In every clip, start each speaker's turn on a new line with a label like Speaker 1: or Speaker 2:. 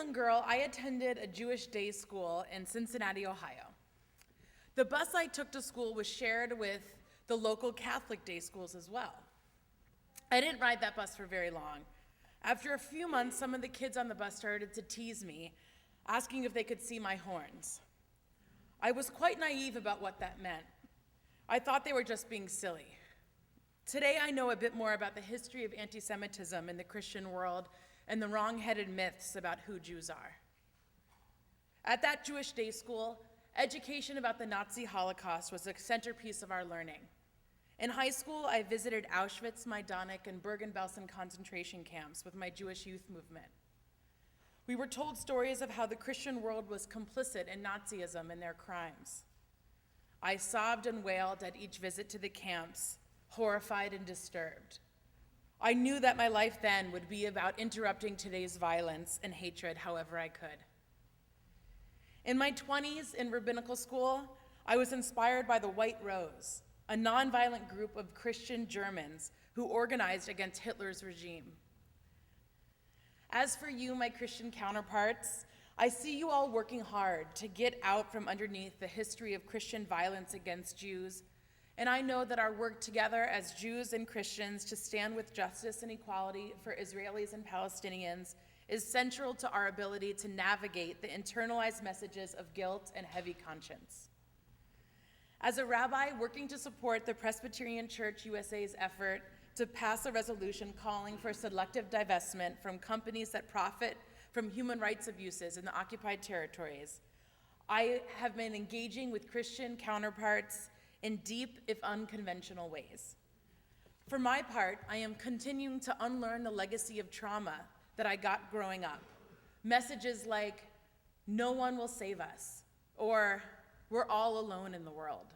Speaker 1: young girl, I attended a Jewish day school in Cincinnati, Ohio. The bus I took to school was shared with the local Catholic day schools as well. I didn't ride that bus for very long. After a few months, some of the kids on the bus started to tease me, asking if they could see my horns. I was quite naive about what that meant. I thought they were just being silly. Today, I know a bit more about the history of anti-Semitism in the Christian world and the wrong-headed myths about who Jews are. At that Jewish day school, education about the Nazi Holocaust was a centerpiece of our learning. In high school, I visited Auschwitz, Majdanek, and Bergen-Belsen concentration camps with my Jewish youth movement. We were told stories of how the Christian world was complicit in Nazism and their crimes. I sobbed and wailed at each visit to the camps, horrified and disturbed. I knew that my life then would be about interrupting today's violence and hatred however I could. In my 20s in rabbinical school, I was inspired by the White Rose, a nonviolent group of Christian Germans who organized against Hitler's regime. As for you, my Christian counterparts, I see you all working hard to get out from underneath the history of Christian violence against Jews, and I know that our work together as Jews and Christians to stand with justice and equality for Israelis and Palestinians is central to our ability to navigate the internalized messages of guilt and heavy conscience. As a rabbi working to support the Presbyterian Church USA's effort to pass a resolution calling for selective divestment from companies that profit from human rights abuses in the occupied territories, I have been engaging with Christian counterparts in deep, if unconventional ways. For my part, I am continuing to unlearn the legacy of trauma that I got growing up. Messages like, "No one will save us," or "We're all alone in the world."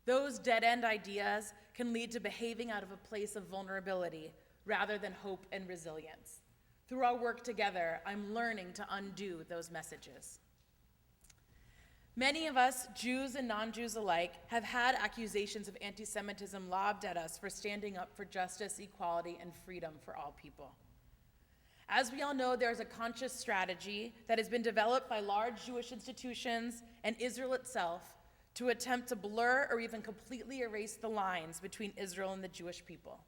Speaker 1: Those dead-end ideas can lead to behaving out of a place of vulnerability rather than hope and resilience. Through our work together, I'm learning to undo those messages. Many of us, Jews and non-Jews alike, have had accusations of anti-Semitism lobbed at us for standing up for justice, equality, and freedom for all people. As we all know, there's a conscious strategy that has been developed by large Jewish institutions and Israel itself to attempt to blur or even completely erase the lines between Israel and the Jewish people.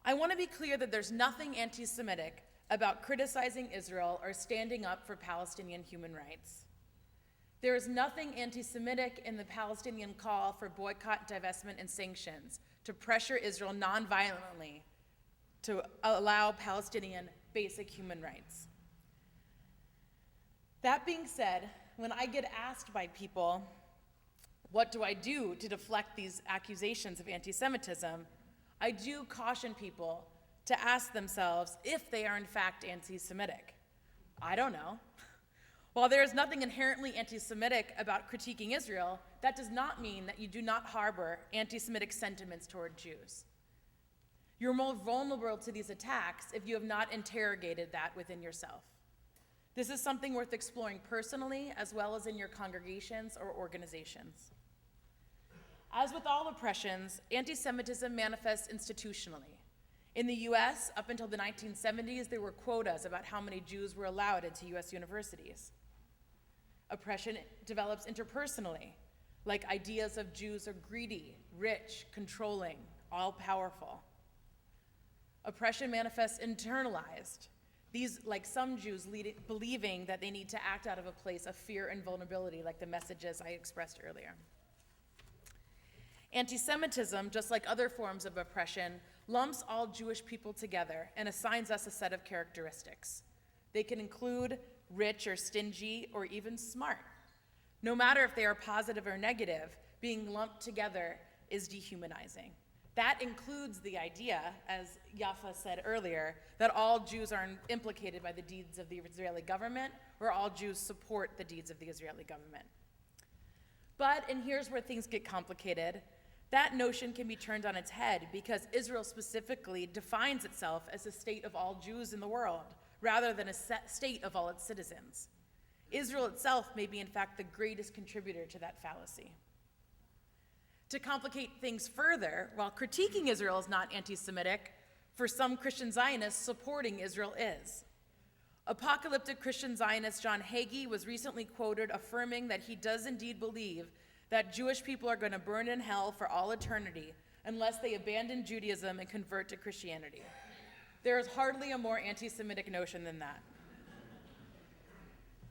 Speaker 1: I want to be clear that there's nothing anti-Semitic about criticizing Israel or standing up for Palestinian human rights. There is nothing anti-Semitic in the Palestinian call for boycott, divestment, and sanctions to pressure Israel nonviolently to allow Palestinian basic human rights. That being said, when I get asked by people, what do I do to deflect these accusations of anti-Semitism, I do caution people to ask themselves if they are in fact anti-Semitic. I don't know. While there is nothing inherently anti-Semitic about critiquing Israel, that does not mean that you do not harbor anti-Semitic sentiments toward Jews. You're more vulnerable to these attacks if you have not interrogated that within yourself. This is something worth exploring personally as well as in your congregations or organizations. As with all oppressions, anti-Semitism manifests institutionally. In the US, up until the 1970s, there were quotas about how many Jews were allowed into US universities. Oppression develops interpersonally, like ideas of Jews are greedy, rich, controlling, all-powerful. Oppression manifests internalized. These, like some Jews, believing that they need to act out of a place of fear and vulnerability, like the messages I expressed earlier. Anti-Semitism, just like other forms of oppression, lumps all Jewish people together and assigns us a set of characteristics. They can include rich or stingy or even smart. No matter if they are positive or negative, being lumped together is dehumanizing. That includes the idea, as Yafa said earlier, that all Jews are implicated by the deeds of the Israeli government, or all Jews support the deeds of the Israeli government. But, and here's where things get complicated, that notion can be turned on its head because Israel specifically defines itself as a state of all Jews in the world, rather than a state of all its citizens. Israel itself may be, in fact, the greatest contributor to that fallacy. To complicate things further, while critiquing Israel is not anti-Semitic, for some Christian Zionists, supporting Israel is. Apocalyptic Christian Zionist John Hagee was recently quoted affirming that he does indeed believe that Jewish people are going to burn in hell for all eternity unless they abandon Judaism and convert to Christianity. There is hardly a more anti-Semitic notion than that.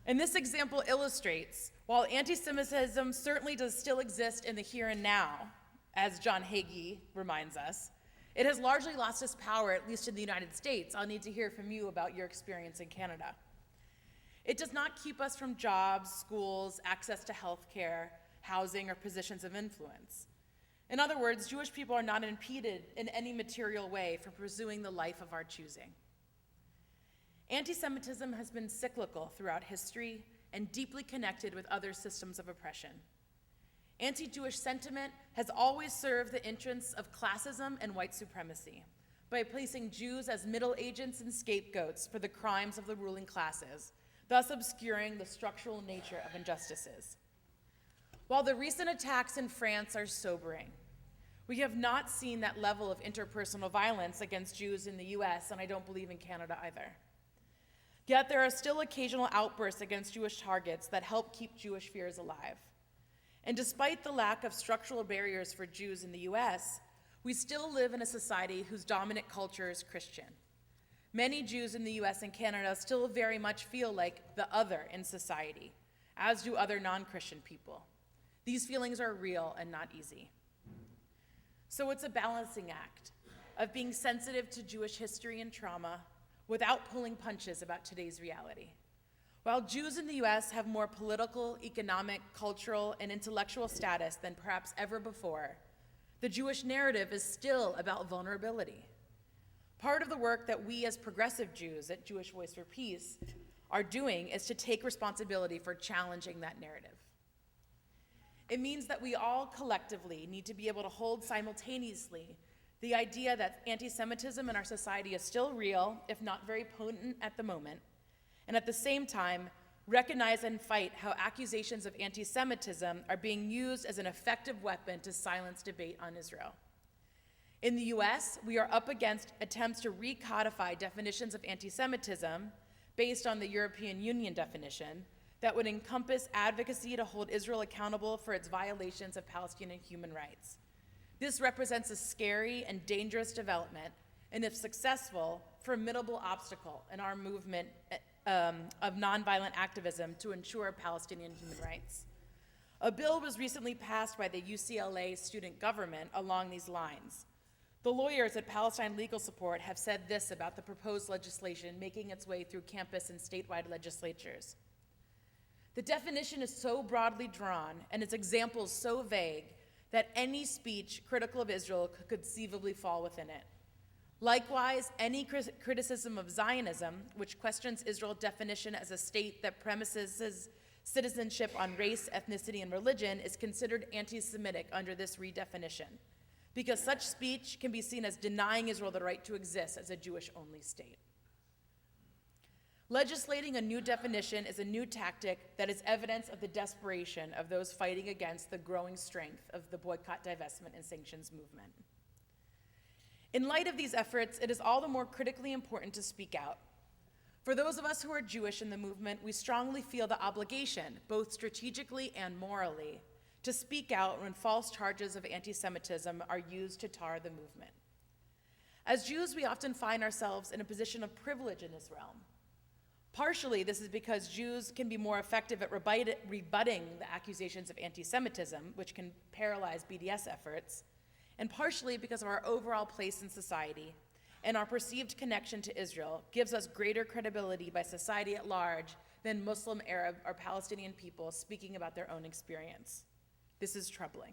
Speaker 1: And this example illustrates, while anti-Semitism certainly does still exist in the here and now, as John Hagee reminds us, it has largely lost its power, at least in the United States. I'll need to hear from you about your experience in Canada. It does not keep us from jobs, schools, access to health care, housing, or positions of influence. In other words, Jewish people are not impeded in any material way from pursuing the life of our choosing. Anti-Semitism has been cyclical throughout history and deeply connected with other systems of oppression. Anti-Jewish sentiment has always served the interests of classism and white supremacy by placing Jews as middle agents and scapegoats for the crimes of the ruling classes, thus obscuring the structural nature of injustices. While the recent attacks in France are sobering, we have not seen that level of interpersonal violence against Jews in the US, and I don't believe in Canada either. Yet there are still occasional outbursts against Jewish targets that help keep Jewish fears alive. And despite the lack of structural barriers for Jews in the US, we still live in a society whose dominant culture is Christian. Many Jews in the US and Canada still very much feel like the other in society, as do other non-Christian people. These feelings are real and not easy. So it's a balancing act of being sensitive to Jewish history and trauma without pulling punches about today's reality. While Jews in the US have more political, economic, cultural, and intellectual status than perhaps ever before, the Jewish narrative is still about vulnerability. Part of the work that we as progressive Jews at Jewish Voice for Peace are doing is to take responsibility for challenging that narrative. It means that we all collectively need to be able to hold simultaneously the idea that anti-Semitism in our society is still real, if not very potent at the moment, and at the same time, recognize and fight how accusations of anti-Semitism are being used as an effective weapon to silence debate on Israel. In the US, we are up against attempts to recodify definitions of anti-Semitism based on the European Union definition that would encompass advocacy to hold Israel accountable for its violations of Palestinian human rights. This represents a scary and dangerous development, and if successful, formidable obstacle in our movement of nonviolent activism to ensure Palestinian human rights. A bill was recently passed by the UCLA student government along these lines. The lawyers at Palestine Legal Support have said this about the proposed legislation making its way through campus and statewide legislatures. The definition is so broadly drawn and its examples so vague that any speech critical of Israel could conceivably fall within it. Likewise, any criticism of Zionism, which questions Israel's definition as a state that premises citizenship on race, ethnicity, and religion, is considered anti-Semitic under this redefinition, because such speech can be seen as denying Israel the right to exist as a Jewish-only state. Legislating a new definition is a new tactic that is evidence of the desperation of those fighting against the growing strength of the boycott, divestment, and sanctions movement. In light of these efforts, it is all the more critically important to speak out. For those of us who are Jewish in the movement, we strongly feel the obligation, both strategically and morally, to speak out when false charges of anti-Semitism are used to tar the movement. As Jews, we often find ourselves in a position of privilege in this realm. Partially, this is because Jews can be more effective at rebutting the accusations of anti-Semitism, which can paralyze BDS efforts, and partially because of our overall place in society and our perceived connection to Israel gives us greater credibility by society at large than Muslim, Arab, or Palestinian people speaking about their own experience. This is troubling.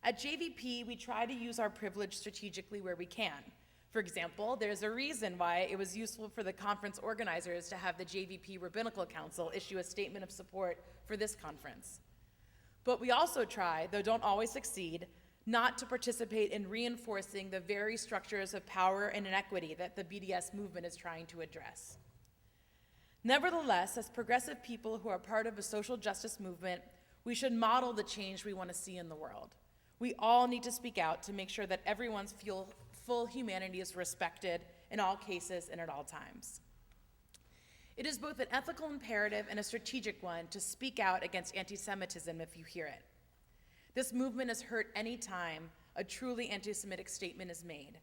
Speaker 1: At JVP, we try to use our privilege strategically where we can. For example, there's a reason why it was useful for the conference organizers to have the JVP Rabbinical Council issue a statement of support for this conference. But we also try, though don't always succeed, not to participate in reinforcing the very structures of power and inequity that the BDS movement is trying to address. Nevertheless, as progressive people who are part of a social justice movement, we should model the change we want to see in the world. We all need to speak out to make sure that everyone's full humanity is respected in all cases and at all times. It is both an ethical imperative and a strategic one to speak out against anti-Semitism if you hear it. This movement is hurt any time a truly anti-Semitic statement is made,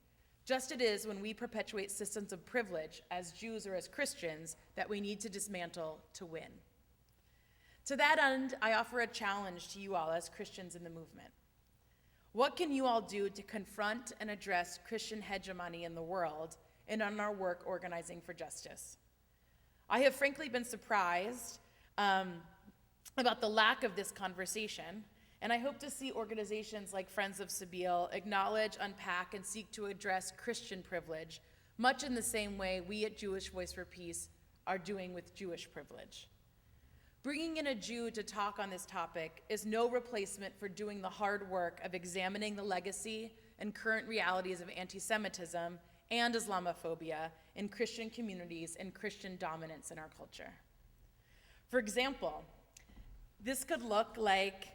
Speaker 1: just it is when we perpetuate systems of privilege as Jews or as Christians that we need to dismantle to win. To that end, I offer a challenge to you all as Christians in the movement. What can you all do to confront and address Christian hegemony in the world and on our work organizing for justice? I have frankly been surprised about the lack of this conversation, and I hope to see organizations like Friends of Sabeel acknowledge, unpack, and seek to address Christian privilege, much in the same way we at Jewish Voice for Peace are doing with Jewish privilege. Bringing in a Jew to talk on this topic is no replacement for doing the hard work of examining the legacy and current realities of anti-Semitism and Islamophobia in Christian communities and Christian dominance in our culture. For example, this could look like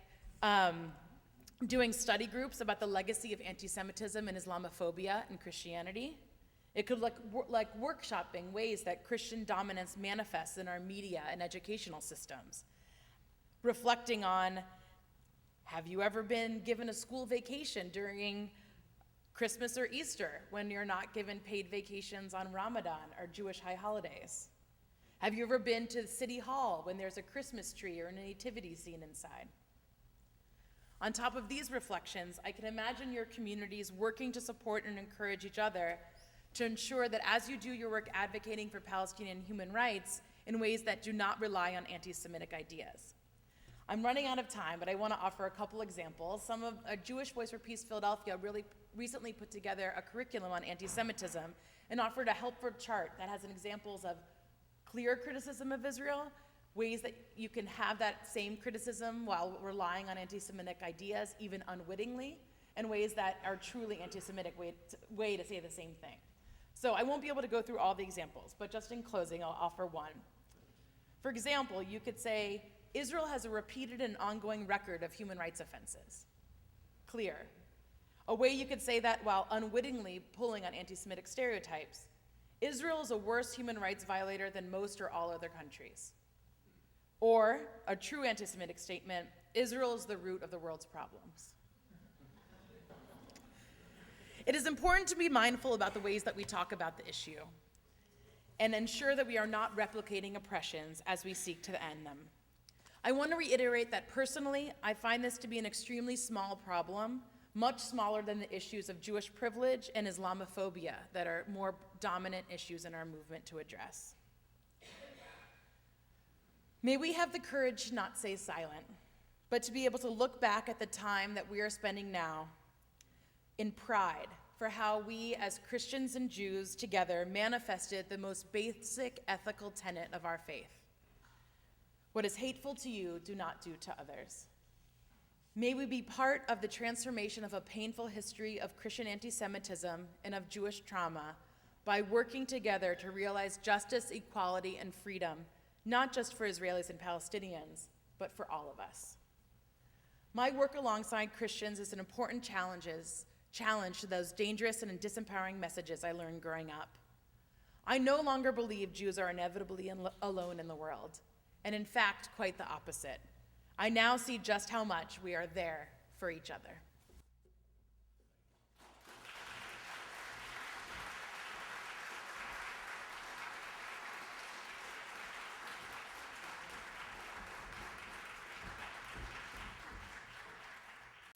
Speaker 1: doing study groups about the legacy of anti-Semitism and Islamophobia in Christianity. It could look like workshopping ways that Christian dominance manifests in our media and educational systems. Reflecting on, have you ever been given a school vacation during Christmas or Easter when you're not given paid vacations on Ramadan or Jewish high holidays? Have you ever been to City Hall when there's a Christmas tree or a nativity scene inside? On top of these reflections, I can imagine your communities working to support and encourage each other to ensure that as you do your work advocating for Palestinian human rights in ways that do not rely on anti-Semitic ideas. I'm running out of time, but I want to offer a couple examples. Jewish Voice for Peace Philadelphia really recently put together a curriculum on anti-Semitism and offered a helpful chart that has examples of clear criticism of Israel, ways that you can have that same criticism while relying on anti-Semitic ideas, even unwittingly, and ways that are truly anti-Semitic way to say the same thing. So I won't be able to go through all the examples, but just in closing, I'll offer one. For example, you could say, Israel has a repeated and ongoing record of human rights offenses. Clear. A way you could say that while unwittingly pulling on anti-Semitic stereotypes, Israel is a worse human rights violator than most or all other countries. Or a true anti-Semitic statement, Israel is the root of the world's problems. It is important to be mindful about the ways that we talk about the issue and ensure that we are not replicating oppressions as we seek to end them. I want to reiterate that personally, I find this to be an extremely small problem, much smaller than the issues of Jewish privilege and Islamophobia that are more dominant issues in our movement to address. May we have the courage to not stay silent, but to be able to look back at the time that we are spending now in pride for how we as Christians and Jews together manifested the most basic ethical tenet of our faith. What is hateful to you, do not do to others. May we be part of the transformation of a painful history of Christian anti-Semitism and of Jewish trauma by working together to realize justice, equality, and freedom, not just for Israelis and Palestinians, but for all of us. My work alongside Christians is an important challenge to those dangerous and disempowering messages I learned growing up. I no longer believe Jews are inevitably alone in the world, and in fact, quite the opposite. I now see just how much we are there for each other.